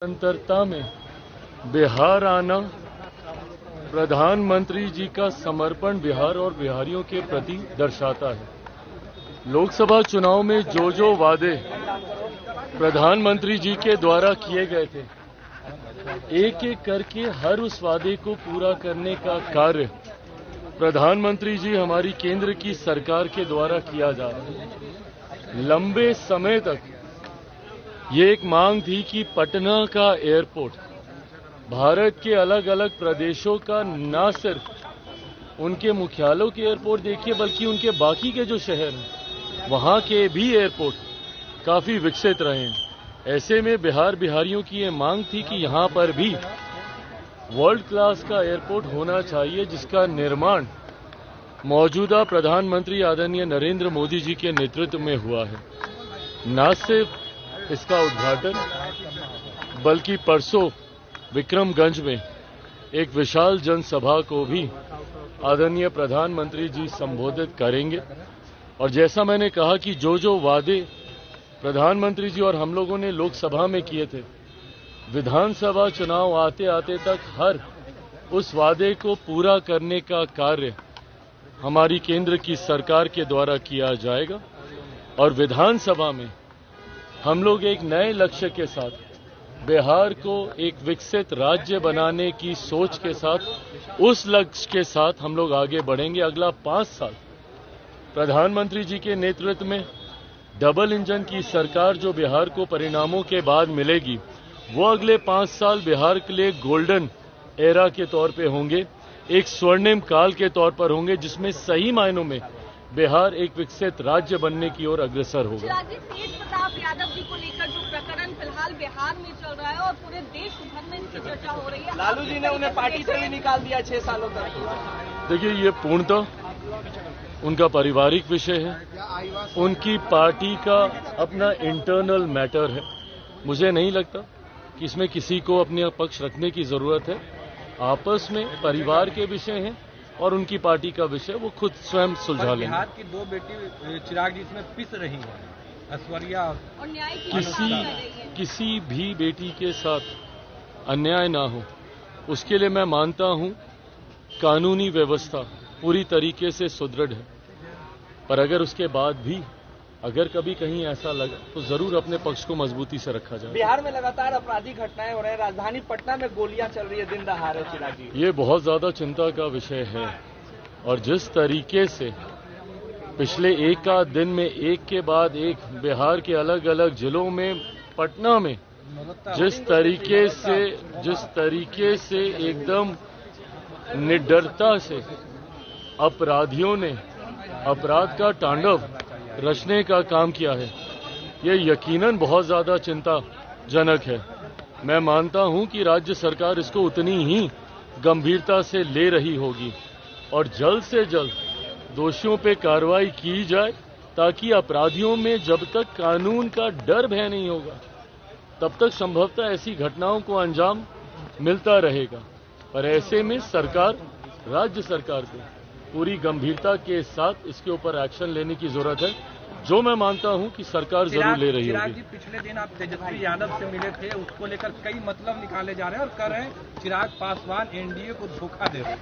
निरंतरता में बिहार आना प्रधानमंत्री जी का समर्पण बिहार और बिहारियों के प्रति दर्शाता है। लोकसभा चुनाव में जो वादे प्रधानमंत्री जी के द्वारा किए गए थे, एक एक करके हर उस वादे को पूरा करने का कार्य प्रधानमंत्री जी हमारी केंद्र की सरकार के द्वारा किया जा रहा है। लंबे समय तक ये एक मांग थी कि पटना का एयरपोर्ट भारत के अलग अलग प्रदेशों का न सिर्फ उनके मुख्यालयों के एयरपोर्ट देखिए, बल्कि उनके बाकी के जो शहर हैं वहां के भी एयरपोर्ट काफी विकसित रहे हैं। ऐसे में बिहारियों की ये मांग थी कि यहां पर भी वर्ल्ड क्लास का एयरपोर्ट होना चाहिए, जिसका निर्माण मौजूदा प्रधानमंत्री आदरणीय नरेंद्र मोदी जी के नेतृत्व में हुआ है। न सिर्फ इसका उद्घाटन बल्कि परसों विक्रमगंज में एक विशाल जनसभा को भी आदरणीय प्रधानमंत्री जी संबोधित करेंगे। और जैसा मैंने कहा कि जो वादे प्रधानमंत्री जी और हम लोगों ने लोकसभा में किए थे, विधानसभा चुनाव आते आते तक हर उस वादे को पूरा करने का कार्य हमारी केंद्र की सरकार के द्वारा किया जाएगा। और विधानसभा में हम लोग एक नए लक्ष्य के साथ बिहार को एक विकसित राज्य बनाने की सोच के साथ, उस लक्ष्य के साथ हम लोग आगे बढ़ेंगे। अगला 5 साल प्रधानमंत्री जी के नेतृत्व में डबल इंजन की सरकार जो बिहार को परिणामों के बाद मिलेगी, वो अगले 5 साल बिहार के लिए गोल्डन एरा के तौर पे होंगे, एक स्वर्णिम काल के तौर पर होंगे, जिसमें सही मायनों में बिहार एक विकसित राज्य बनने की ओर अग्रसर होगा। तेज प्रताप यादव जी को लेकर जो प्रकरण फिलहाल बिहार में चल रहा है और पूरे देश भर में इसकी चर्चा हो रही है, लालू जी ने उन्हें पार्टी से ही निकाल दिया 6 सालों तक। देखिए, ये पूर्णतः उनका पारिवारिक विषय है, उनकी पार्टी का अपना इंटरनल मैटर है। मुझे नहीं लगता कि इसमें किसी को अपने पक्ष रखने की जरूरत है। आपस में परिवार के विषय हैं और उनकी पार्टी का विषय वो खुद स्वयं सुलझा लेंगे। बिहार की 2 बेटी चिराग जी इसमें पिस रही हैं, ऐश्वर्या और न्याय की किसी भी बेटी के साथ अन्याय ना हो, उसके लिए मैं मानता हूं कानूनी व्यवस्था पूरी तरीके से सुदृढ़ है। पर अगर उसके बाद भी अगर कभी कहीं ऐसा लगा तो जरूर अपने पक्ष को मजबूती से रखा जाए। बिहार में लगातार आपराधिक घटनाएं हो रही हैं, राजधानी पटना में गोलियां चल रही है दिन दहाड़े चिराग जी। ये बहुत ज्यादा चिंता का विषय है। और जिस तरीके से पिछले एक आध दिन में एक के बाद एक बिहार के अलग अलग जिलों में, पटना में जिस तरीके से एकदम निडरता से अपराधियों ने अपराध का तांडव रचने का काम किया है, ये यकीनन बहुत ज्यादा चिंताजनक है। मैं मानता हूं कि राज्य सरकार इसको उतनी ही गंभीरता से ले रही होगी और जल्द से जल्द दोषियों पे कार्रवाई की जाए, ताकि अपराधियों में जब तक कानून का डर भय नहीं होगा तब तक संभवतः ऐसी घटनाओं को अंजाम मिलता रहेगा। पर ऐसे में सरकार, राज्य सरकार को पूरी गंभीरता के साथ इसके ऊपर एक्शन लेने की जरूरत है, जो मैं मानता हूं कि सरकार जरूर ले रही होगी। पिछले दिन आप तेजस्वी यादव से मिले थे, उसको लेकर कई मतलब निकाले जा रहे हैं और कह रहे हैं चिराग पासवान एनडीए को धोखा दे रहे हैं।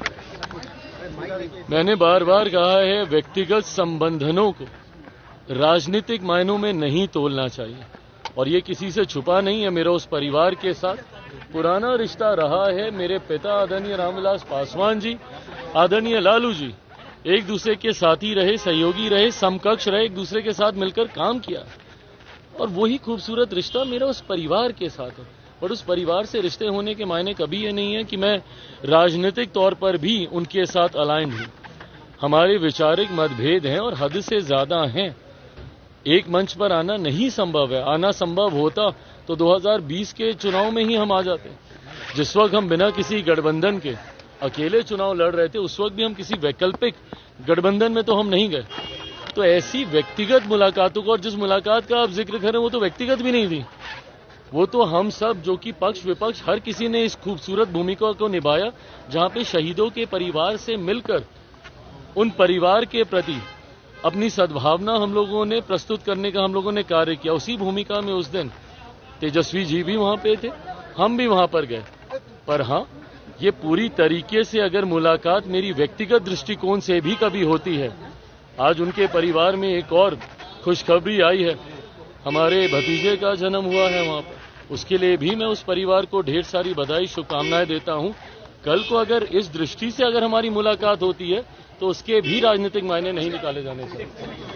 मैंने बार बार कहा है, व्यक्तिगत संबंधों को राजनीतिक मायनों में नहीं तोलना चाहिए। और ये किसी से छुपा नहीं है, मेरा उस परिवार के साथ पुराना रिश्ता रहा है। मेरे पिता आदरणीय रामविलास पासवान जी, आदरणीय लालू जी एक दूसरे के साथी रहे, सहयोगी रहे, समकक्ष रहे, एक दूसरे के साथ मिलकर काम किया। और वही खूबसूरत रिश्ता मेरा उस परिवार के साथ है। और उस परिवार से रिश्ते होने के मायने कभी ये नहीं है कि मैं राजनीतिक तौर पर भी उनके साथ अलाइंड हूं। हमारे वैचारिक मतभेद हैं और हद से ज्यादा हैं। एक मंच पर आना नहीं संभव है। आना संभव होता तो 2020 के चुनाव में ही हम आ जाते। जिस वक्त हम बिना किसी गठबंधन के अकेले चुनाव लड़ रहे थे, उस वक्त भी हम किसी वैकल्पिक गठबंधन में तो हम नहीं गए। तो ऐसी व्यक्तिगत मुलाकातों को, और जिस मुलाकात का आप जिक्र करें वो तो व्यक्तिगत भी नहीं थी, वो तो हम सब जो कि पक्ष विपक्ष हर किसी ने इस खूबसूरत भूमिका को निभाया, जहां पे शहीदों के परिवार से मिलकर उन परिवार के प्रति अपनी सद्भावना हम लोगों ने प्रस्तुत करने का हम लोगों ने कार्य किया। उसी भूमिका में उस दिन तेजस्वी जी भी वहां पे थे, हम भी वहां पर गए। पर हाँ, ये पूरी तरीके से अगर मुलाकात मेरी व्यक्तिगत दृष्टिकोण से भी कभी होती है, आज उनके परिवार में एक और खुशखबरी आई है, हमारे भतीजे का जन्म हुआ है वहां पर, उसके लिए भी मैं उस परिवार को ढेर सारी बधाई शुभकामनाएं देता हूं। कल को अगर इस दृष्टि से अगर हमारी मुलाकात होती है तो उसके भी राजनीतिक मायने नहीं निकाले जाने चाहिए।